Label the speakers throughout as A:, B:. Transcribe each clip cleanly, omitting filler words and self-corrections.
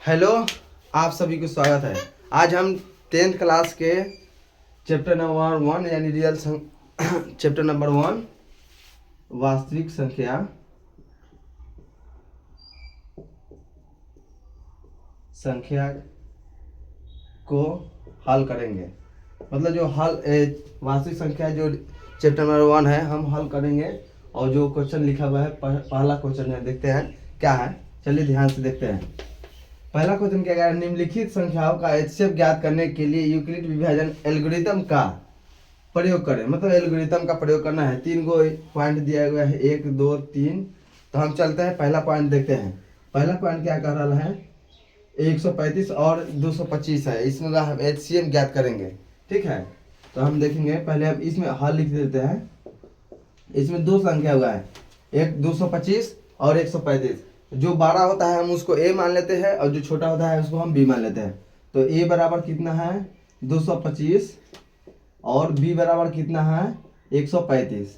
A: Hello, आप सभी को स्वागत है। आज हम 10th क्लास के चैप्टर नंबर 1 यानी चैप्टर नंबर 1 वास्तविक संख्या को हल करेंगे। मतलब जो वास्तविक संख्या जो चैप्टर नंबर 1 है हम हल करेंगे। और जो क्वेश्चन लिखा हुआ है पहला क्वेश्चन है, देखते हैं क्या है। चलिए ध्यान से देखते हैं। पहला क्वेश्चन क्या है, निम्नलिखित संख्याओं का एचसीएफ ज्ञात करने के लिए यूक्लिड विभाजन एल्गोरिथम का प्रयोग करें। मतलब एल्गोरिथम का प्रयोग करना है। 3 गो पॉइंट दिया हुआ है, 1 2 3। तो हम चलते हैं, पहला पॉइंट देखते हैं। पहला पॉइंट क्या कह रहा है, 135 और 225 है। इसमें हम एचसीएफ ज्ञात करेंगे। ठीक है, तो हम देखेंगे। पहले हम इसमें हल लिख देते हैं। इसमें दो संख्या हुआ है, एक 225 और 135। जो बड़ा होता है हम उसको ए मान लेते हैं, और जो छोटा होता है उसको हम बी मान लेते हैं। तो ए बराबर कितना है 225 और बी बराबर कितना है 135।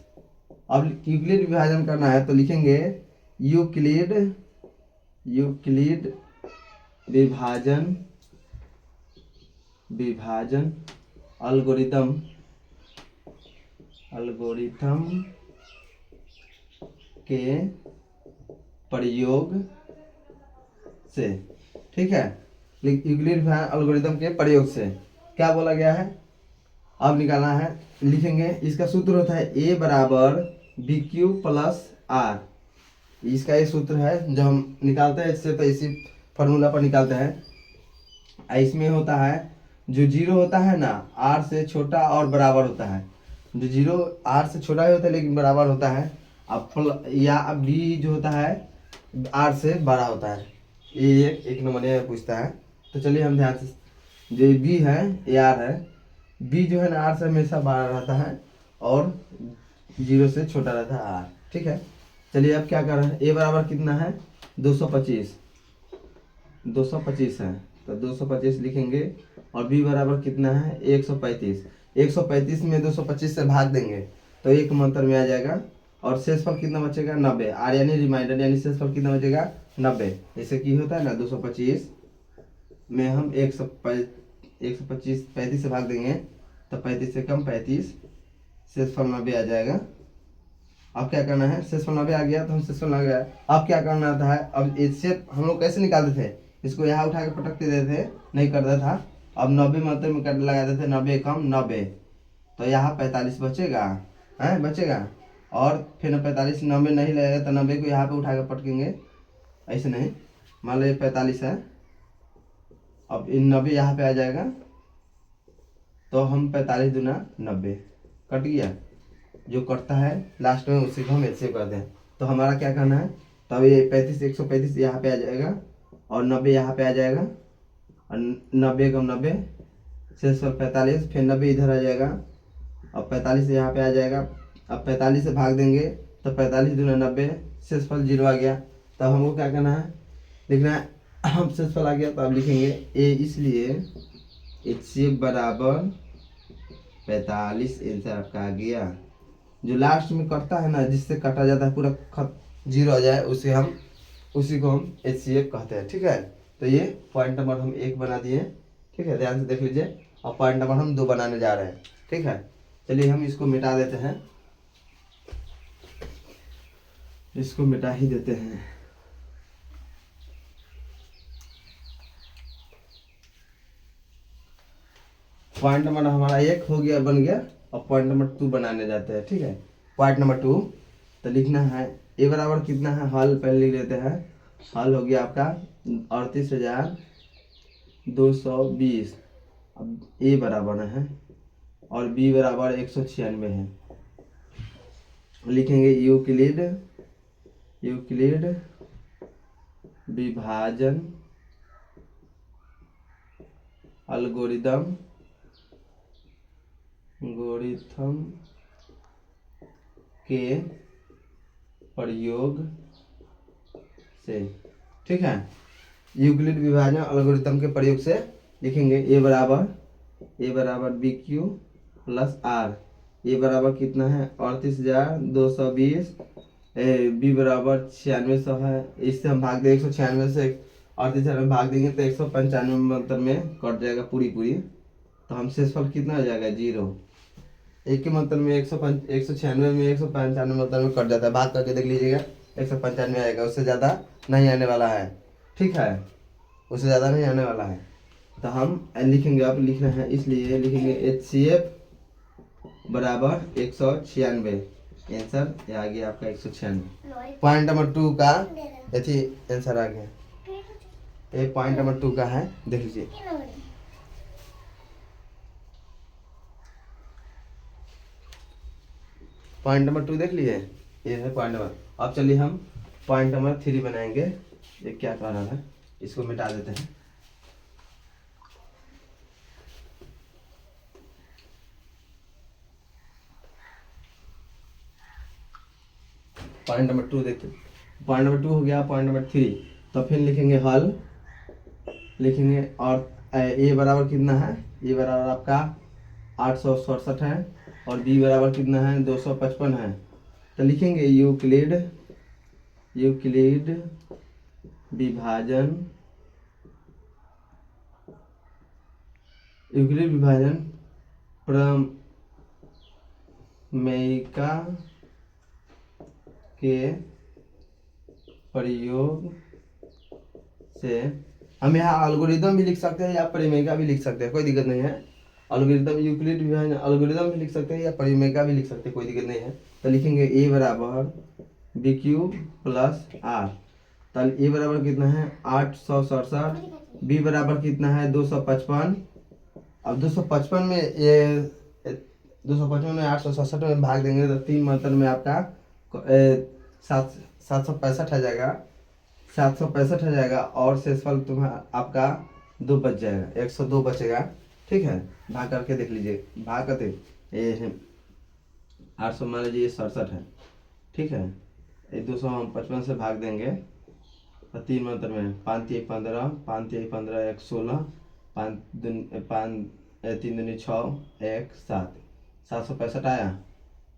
A: अब यूक्लिड विभाजन करना है, तो लिखेंगे यूक्लिड विभाजन एल्गोरिथम के प्रयोग से। ठीक है, यूक्लिड एल्गोरिथम के प्रयोग से क्या बोला गया है, अब निकालना है। लिखेंगे, इसका सूत्र होता है ए बराबर बी क्यू प्लस आर। इसका ये सूत्र है जो हम निकालते हैं इससे, तो इसी फॉर्मूला पर निकालते हैं। इसमें होता है जो जीरो होता है ना, आर से छोटा और बराबर होता है। जो जीरो आर से छोटा ही होता है लेकिन बराबर होता है। अब या बी जो होता है आर से बड़ा होता है। ये एक नंबर में पूछता है। तो चलिए हम ध्यान से, जो बी है ये आर है। बी जो है ना आर से हमेशा बड़ा रहता है और जीरो से छोटा रहता है आर। ठीक है, चलिए अब क्या कर रहे हैं, ए बराबर कितना है 225 है, तो 225 लिखेंगे। और बी बराबर कितना है 135। 135 में 225 से भाग देंगे तो एक मंत्र में आ जाएगा। और शेषफल कितना बचेगा 90। आर यानी रिमाइंडर यानी शेषफल कितना बचेगा 90। जैसे कि होता है ना 225 में हम 125 35 से भाग देंगे तो 35 से कम 35, शेषफल 90 आ जाएगा। अब क्या करना है, शेषफल 90 आ गया तो हम शेषफल आ गया। अब क्या करना था, अब इससे हम लोग कैसे निकालते थे, इसको यहाँ उठा के पटक देते थे, नहीं करता था। अब 90 मतलब में लगा देते थे, 90 कम 90, तो यहाँ 45 बचेगा है बचेगा। और फिर 45 90 नहीं लगेगा तो 90 को यहाँ पे उठा के पटकेंगे, ऐसे नहीं। मान लो 45 है, अब इन 90 यहाँ पे आ जाएगा तो हम 45 दूना 90 कट गया। जो कटता है लास्ट में उसी को हम ऐसे करते हैं। तो हमारा क्या करना है, तब ये 35 135 यहाँ पे आ जाएगा और 90 यहाँ पे आ जाएगा। और 90 कम 90 शेषफल 45, फिर 90 इधर आ जाएगा। अब 45 यहाँ पे आ जाएगा। अब 45 से भाग देंगे तो 45 दूना 90, शेषफल 0 आ गया। तब हमको क्या करना है, लिखना है। अब शेषफल आ गया तो अब लिखेंगे ए, इसलिए एचसीएफ बराबर 45 आंसर आपका आ गया। जो लास्ट में कटता है ना, जिससे काटा जाता है पूरा खत 0 आ जाए, उसी को हम एचसीएफ कहते हैं। ठीक है, तो ये पॉइंट नंबर हम 1 बना दिए। ठीक है, ध्यान से देख लीजिए। और पॉइंट नंबर हम 2 बनाने जा रहे हैं। ठीक है, चलिए हम इसको मिटा देते हैं, इसको मिटा ही देते हैं। पॉइंट नंबर हमारा 1 हो गया, बन गया। और पॉइंट नंबर 2 बनाने जाते हैं। ठीक है, पॉइंट नंबर 2 तो लिखना है ए बराबर कितना है, हल पहले लिख लेते हैं। हल हो गया आपका 38,220। अब ए बराबर है और बी बराबर 196 है। लिखेंगे यूक्लिड विभाजन एल्गोरिथम के प्रयोग से। ठीक है, यूक्लिड विभाजन एल्गोरिथम के प्रयोग से लिखेंगे ए बराबर बी क्यू प्लस आर। ए बराबर कितना है 38,220, बी बराबर 9600 है। इससे हम भाग दें 196 से और तीसरा में भाग देंगे तो 195 में कट जाएगा पूरी पूरी, तो हम शेषफल कितना आ जाएगा 0। एक के मतलब में 196 में 195 मतलब में कट जाता है, भाग करके देख लीजिएगा 195 आएगा, उससे ज़्यादा नहीं आने वाला है। ठीक है, उससे ज़्यादा नहीं आने वाला है। तो हम लिखेंगे, अब लिखना है इसलिए लिखेंगे HCF बराबर 196। आंसर ये आ गया आपका 196। पॉइंट नंबर 2 का यथी आंसर आ गया। ये पॉइंट नंबर 2 का है, देख लीजिए। पॉइंट नंबर 2 देख लिए, ये है पॉइंट नंबर। अब चलिए हम पॉइंट नंबर 3 बनाएंगे। ये क्या कह रहा था, इसको मिटा देते हैं। पॉइंट नंबर 2 देखते, पॉइंट नंबर 2 हो गया। पॉइंट नंबर 3, तो फिर लिखेंगे हल, लिखेंगे और ए बराबर कितना है, ए बराबर आपका 867 है और बी बराबर कितना है 255 है। तो लिखेंगे यूक्लिड, यूक्लिड विभाजन, यूक्लिड विभाजन प्रमेयिका के प्रयोग से हम यहाँ एल्गोरिदम भी लिख सकते हैं या परिमेयिका भी लिख सकते हैं, कोई दिक्कत नहीं है। एल्गोरिदम यूक्लिड विभाजन एल्गोरिदम भी लिख सकते हैं या परिमेयिका भी लिख सकते हैं, कोई दिक्कत नहीं है। तो लिखेंगे ए बराबर बी क्यूब प्लस आर। तो ए बराबर कितना है 867, बी बराबर कितना है 255। अब 255 में ये 255 में 867 में भाग देंगे तो 3 मतलब में आपका 765 आ जाएगा, 765 आ जाएगा और शेषफल तुम्हारा आपका 2 बच जाएगा, 102 बचेगा। ठीक है, भाग करके देख लीजिए, भाग करके ये 800 मान लीजिए 67 है। ठीक है, ये 255 से भाग देंगे तो 3 मतलब में 5 3 15, 5 3 15 1 16, 5 3 दूनी 6 1 7, 765 आया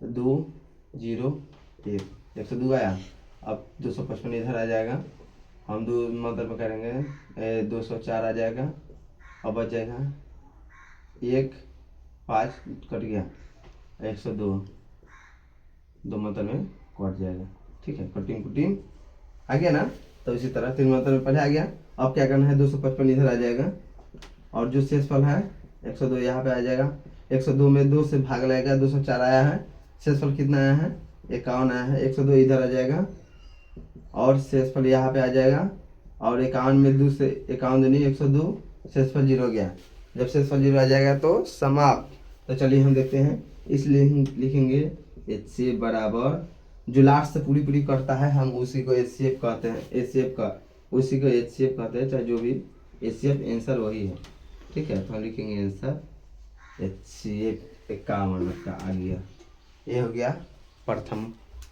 A: तो 2 0 1, 102 आया। अब 255 इधर आ जाएगा, हम 2 मतलब में करेंगे 204 आ जाएगा और बच जाएगा 1 5 कट गया 102, 2 मतलब में कट जाएगा। ठीक है, कटिंग कुटिंग आ गया ना। तो इसी तरह 3 मतलब में पहले आ गया। अब क्या करना है 255 इधर आ जाएगा और जो शेषफल है 102 यहाँ पे आ जाएगा। 102 में 2 से भाग लगेगा, 204 आया है, शेषफल कितना आया है 51 आया है। 102 इधर आ जाएगा और शेषफल यहाँ पे आ जाएगा और 51 में 2 से 51 दूनी 102, शेषफल 0 गया। जब शेषफल 0 आ जाएगा तो समाप्त। तो चलिए हम देखते हैं, इसलिए हम लिखेंगे HCF बराबर, जो लास्ट से पूरी पूरी करता है हम उसी को HCF कहते हैं, HCF का उसी को HCF कहते हैं, चाहे जो भी HCF आंसर वही है। ठीक है, तो हम लिखेंगे आंसर HCF 51 का आ गया। ये हो गया प्रथम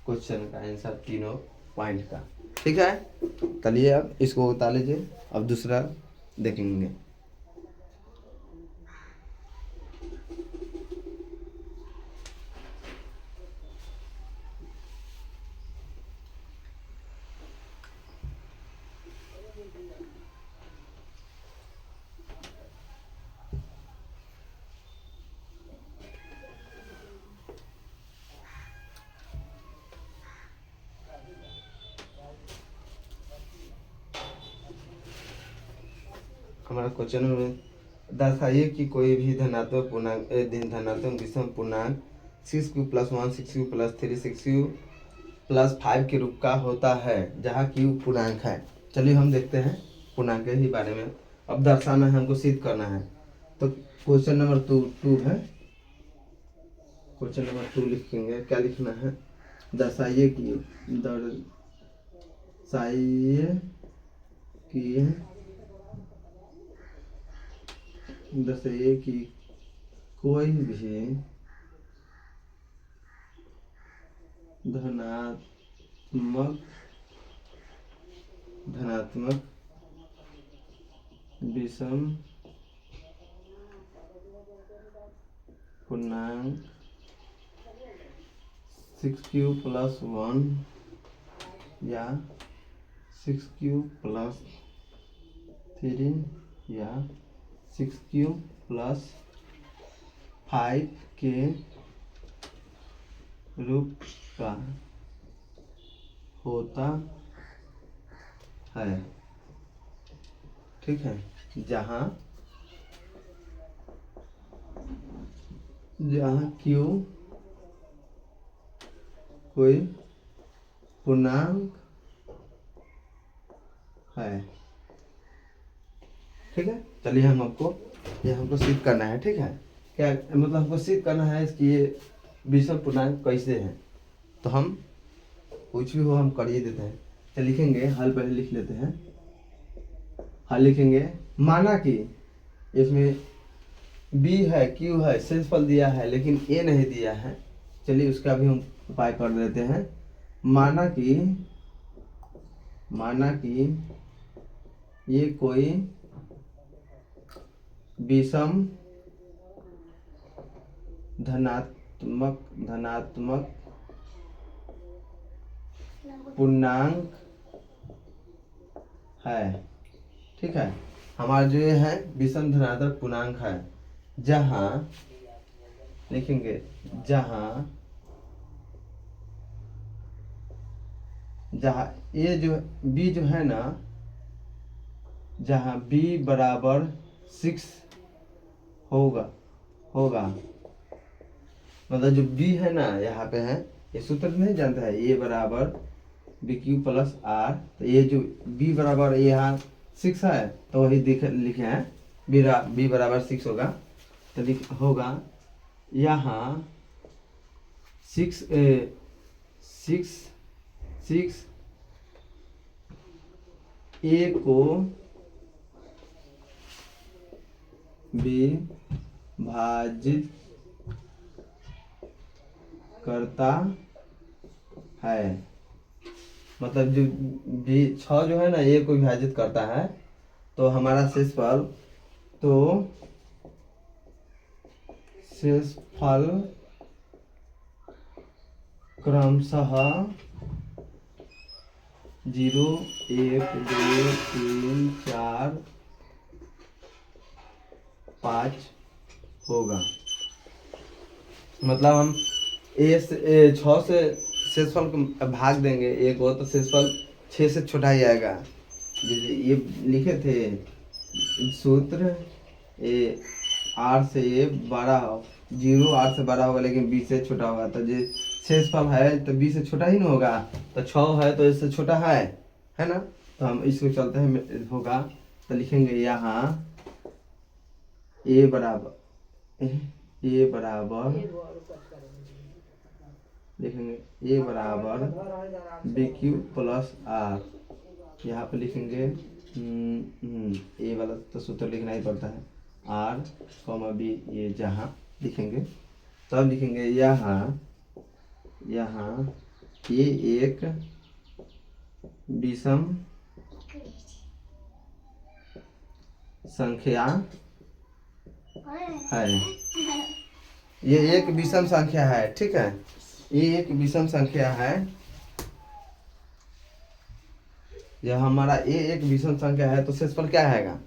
A: क्वेश्चन का आंसर तीनों पॉइंट का। ठीक है, चलिए अब इसको उतार लीजिए, अब दूसरा देखेंगे। हमारा क्वेश्चन में दर्शाइए कि कोई भी धनात्मक पूर्णांक धनात्मक विषम पूर्णांक 6q + 1 6q + 3 6q + 5 के रूप का होता है जहाँ q पूर्णांक है। चलिए हम देखते हैं पूर्णांक के ही बारे में। अब दर्शाना है, हमको सिद्ध करना है। तो क्वेश्चन नंबर 2 है, क्वेश्चन नंबर 2 लिखेंगे। क्या लिखना है, दर्शाइए कि दर्शाइए कि कोई भी धनात्मक विषम पूर्णांक 6q + 1 या 6q + 3 या 6Q प्लस 5 के रूप का होता है। ठीक है, जहाँ Q कोई पूर्णांक है। ठीक है, चलिए हमको सिद्ध करना है। ठीक है, क्या मतलब हमको सिद्ध करना है इसकी ये विषम पूर्णांक कैसे है। तो हम कुछ भी हो हम कर ही देते हैं। तो लिखेंगे, हल पहले लिख लेते हैं। हल लिखेंगे, माना कि इसमें B है, Q है, शेषफल दिया है लेकिन A नहीं दिया है। चलिए उसका भी हम उपाय कर देते हैं। माना कि ये कोई विषम धनात्मक पूर्णांक है। ठीक है, हमारा जो ये है विषम धनात्मक पूर्णांक है, जहाँ लिखेंगे जहाँ ये जो B जो है ना, जहाँ B बराबर 6 होगा मतलब जो B है ना यहाँ पे है, ये सूत्र नहीं जानता है, A बराबर BQ प्लस R। तो ये जो B बराबर यहाँ 6 है तो वही लिखे हैं, B बराबर 6 होगा। तो होगा यहाँ 6 A को विभाजित करता है। मतलब जो 6 जो है ना A को विभाजित करता है, तो हमारा शेषफल क्रमशः 0 1 2 3 4 5 होगा। मतलब हम 6 से शेषफल को भाग देंगे एक हो तो शेषफल 6 से छोटा ही आएगा। ये लिखे थे सूत्र, R से ये बड़ा हो, 0 R से बड़ा होगा लेकिन B से छोटा होगा। तो जो शेषफल है तो B से छोटा ही नहीं होगा, तो 6 है तो इससे छोटा है ना। तो हम इसको चलते हैं होगा। तो लिखेंगे यहाँ A बराबर लिखेंगे A बराबर BQ प्लस R। यहाँ पे लिखेंगे A वाला तो सूत्र लिखना ही पड़ता है, R, B ये जहाँ लिखेंगे तब लिखेंगे यहाँ ये एक विषम संख्या है। ये एक विषम संख्या है। ठीक है, ये एक विषम संख्या है। जब हमारा ये एक विषम संख्या है तो शेषफल क्या आएगा,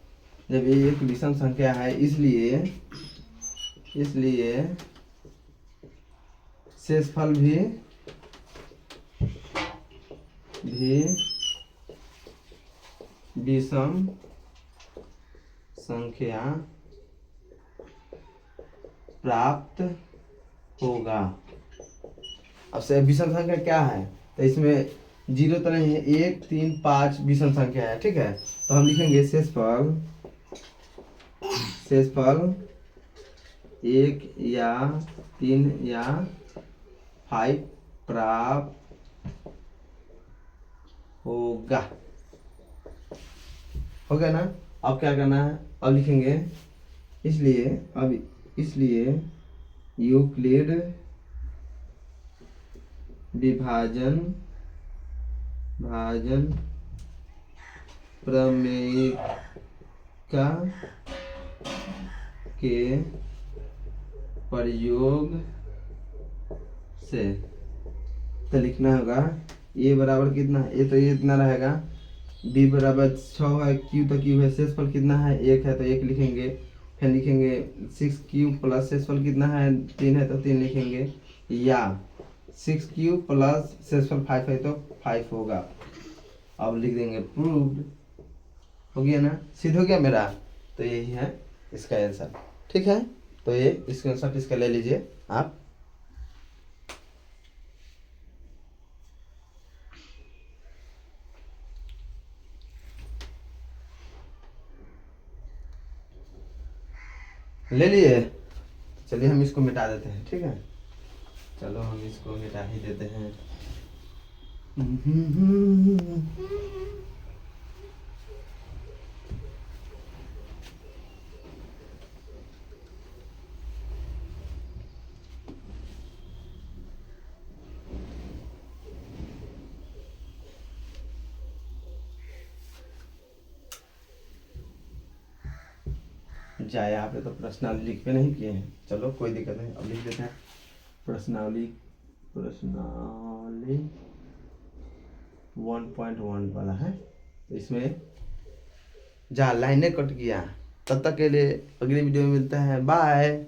A: जब ये एक विषम संख्या है इसलिए शेषफल भी विषम संख्या प्राप्त होगा। अब से विषम संख्या क्या है, तो इसमें 0 तो नहीं है, 1 3 5 विषम संख्या है। ठीक है, तो हम लिखेंगे शेषफल 1 या 3 या 5 प्राप्त होगा। हो गया ना। अब क्या करना है, अब लिखेंगे इसलिए यूक्लिड विभाजन प्रमेयिका के प्रयोग से तो लिखना होगा ये बराबर कितना, ये तो ये इतना रहेगा, बी बराबर 6 है, क्यू तो क्यू है, शेषफल कितना है 1 है तो 1 लिखेंगे। फिर लिखेंगे 6 क्यू प्लस शेषफल कितना है 3 है तो 3 लिखेंगे, या 6 क्यू प्लस शेषफल 5 है तो 5 होगा। अब लिख देंगे प्रूव्ड। हो गया ना, सिद्ध हो गया मेरा। तो यही है इसका आंसर। ठीक है, तो ये स्क्रीनशॉट इसका ले लीजिए आप। ले लिए, चलिए हम इसको मिटा देते हैं। ठीक है, चलो हम इसको मिटा ही देते हैं। जा, यहाँ पे तो प्रश्नावली लिख पे नहीं किए हैं, चलो कोई दिक्कत नहीं, अब लिख देते हैं प्रश्नावली। प्रश्नावली 1.1 वाला है, तो इसमें जा लाइनें कट गया। तब तक के लिए अगली वीडियो में मिलते हैं, बाय।